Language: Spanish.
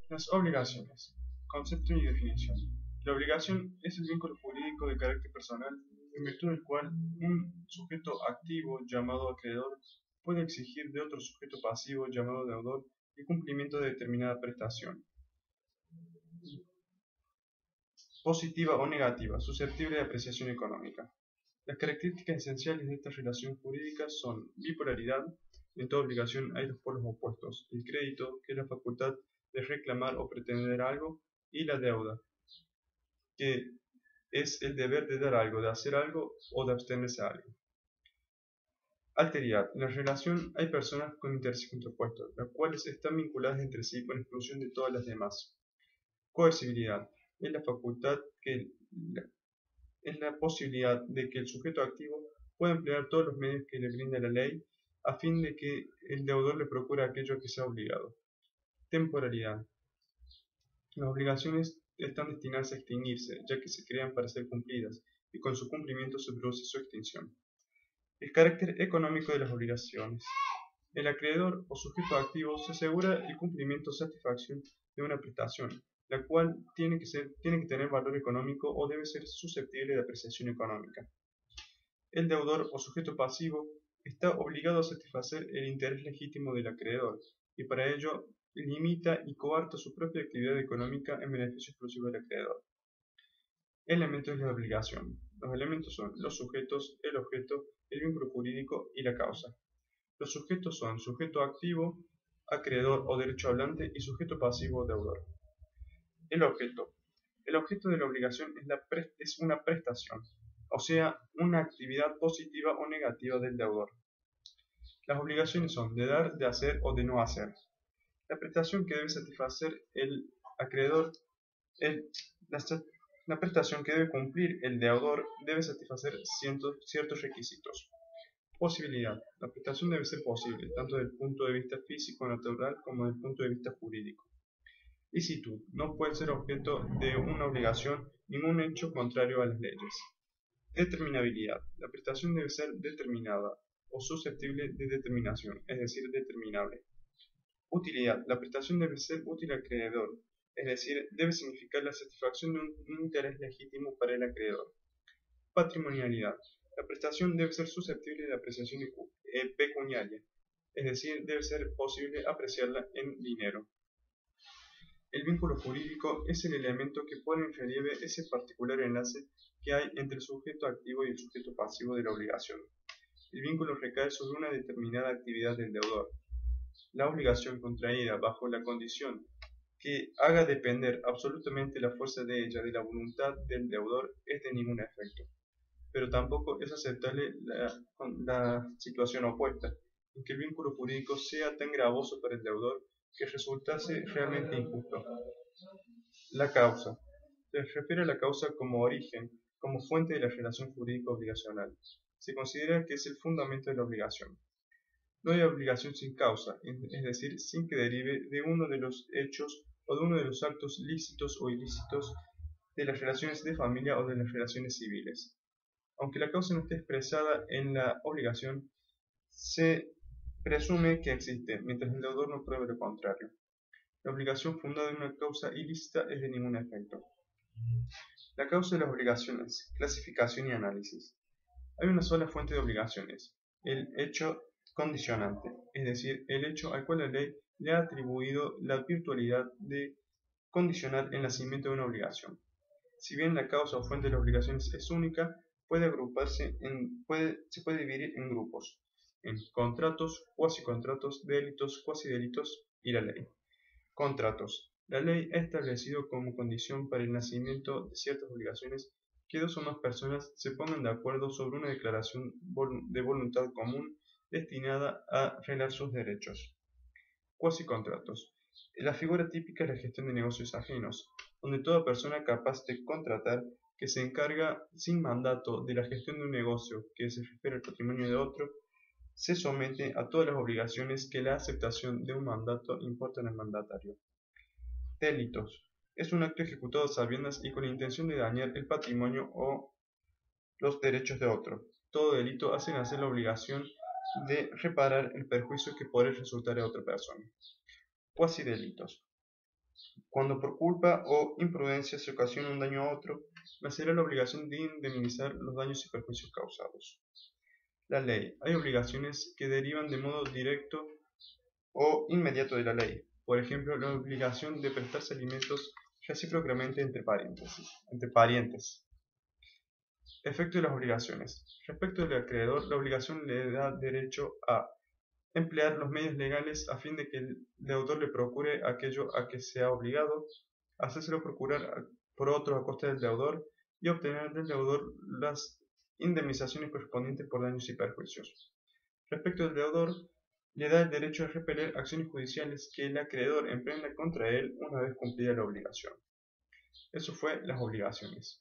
Las obligaciones. Concepto y definición. La obligación es el vínculo jurídico de carácter personal en virtud del cual un sujeto activo llamado acreedor puede exigir de otro sujeto pasivo llamado deudor el cumplimiento de determinada prestación, positiva o negativa, susceptible de apreciación económica. Las características esenciales de esta relación jurídica son bipolaridad. En toda obligación hay dos polos opuestos: el crédito, que es la facultad de reclamar o pretender algo, y la deuda, que es el deber de dar algo, de hacer algo o de abstenerse a algo. Alteridad. En la relación hay personas con intereses contrapuestos, las cuales están vinculadas entre sí con exclusión de todas las demás. Coercibilidad. Es la facultad que es la posibilidad de que el sujeto activo pueda emplear todos los medios que le brinda la ley a fin de que el deudor le procure aquello a que sea obligado. Temporalidad. Las obligaciones están destinadas a extinguirse, ya que se crean para ser cumplidas, y con su cumplimiento se produce su extinción. El carácter económico de las obligaciones. El acreedor o sujeto activo se asegura el cumplimiento o satisfacción de una prestación, la cual tiene que tener valor económico o debe ser susceptible de apreciación económica. El deudor o sujeto pasivo está obligado a satisfacer el interés legítimo del acreedor, y para ello limita y coarta su propia actividad económica en beneficio exclusivo del acreedor. Elementos de la obligación. Los elementos son los sujetos, el objeto, el vínculo jurídico y la causa. Los sujetos son sujeto activo, acreedor o derecho hablante, y sujeto pasivo o deudor. El objeto. El objeto de la obligación es una prestación, o sea, una actividad positiva o negativa del deudor. Las obligaciones son de dar, de hacer o de no hacer. La prestación que debe satisfacer el acreedor, el- la, la prestación que debe cumplir el deudor debe satisfacer ciertos requisitos. Posibilidad. La prestación debe ser posible, tanto desde el punto de vista físico-natural como desde el punto de vista jurídico. Licitud. No puede ser objeto de una obligación ningún hecho contrario a las leyes. Determinabilidad. La prestación debe ser determinada o susceptible de determinación, es decir, determinable. Utilidad. La prestación debe ser útil al acreedor, es decir, debe significar la satisfacción de un interés legítimo para el acreedor. Patrimonialidad. La prestación debe ser susceptible de apreciación pecuniaria, es decir, debe ser posible apreciarla en dinero. El vínculo jurídico es el elemento que pone en relieve ese particular enlace que hay entre el sujeto activo y el sujeto pasivo de la obligación. El vínculo recae sobre una determinada actividad del deudor. La obligación contraída bajo la condición que haga depender absolutamente la fuerza de ella de la voluntad del deudor es de ningún efecto. Pero tampoco es aceptable la situación opuesta, en que el vínculo jurídico sea tan gravoso para el deudor que resultase realmente injusto. La causa. Se refiere a la causa como origen, como fuente de la relación jurídica obligacional. Se considera que es el fundamento de la obligación. No hay obligación sin causa, es decir, sin que derive de uno de los hechos o de uno de los actos lícitos o ilícitos de las relaciones de familia o de las relaciones civiles. Aunque la causa no esté expresada en la obligación, se presume que existe, mientras el deudor no pruebe lo contrario. La obligación fundada en una causa ilícita es de ningún efecto. La causa de las obligaciones, clasificación y análisis. Hay una sola fuente de obligaciones, el hecho condicionante, es decir, el hecho al cual la ley le ha atribuido la virtualidad de condicionar el nacimiento de una obligación. Si bien la causa o fuente de las obligaciones es única, se puede dividir en grupos, en contratos, cuasicontratos, delitos, cuasidelitos y la ley. Contratos. La ley ha establecido como condición para el nacimiento de ciertas obligaciones que dos o más personas se pongan de acuerdo sobre una declaración de voluntad común destinada a reglar sus derechos. Cuasicontratos. La figura típica es la gestión de negocios ajenos, donde toda persona capaz de contratar que se encarga sin mandato de la gestión de un negocio que se refiere al patrimonio de otro, se somete a todas las obligaciones que la aceptación de un mandato importan al mandatario. Delitos. Es un acto ejecutado a sabiendas y con la intención de dañar el patrimonio o los derechos de otro. Todo delito hace nacer la obligación de reparar el perjuicio que por él resultare a otra persona. Cuasidelitos. Cuando por culpa o imprudencia se ocasiona un daño a otro, nacerá la obligación de indemnizar los daños y perjuicios causados. La ley. Hay obligaciones que derivan de modo directo o inmediato de la ley. Por ejemplo, la obligación de prestarse alimentos recíprocamente entre parientes. Efecto de las obligaciones. Respecto del acreedor, la obligación le da derecho a emplear los medios legales a fin de que el deudor le procure aquello a que se ha obligado, hacérselo procurar por otro a costa del deudor y obtener del deudor las indemnizaciones correspondientes por daños y perjuicios. Respecto del deudor, le da el derecho a repeler acciones judiciales que el acreedor emprenda contra él una vez cumplida la obligación. Eso fue las obligaciones.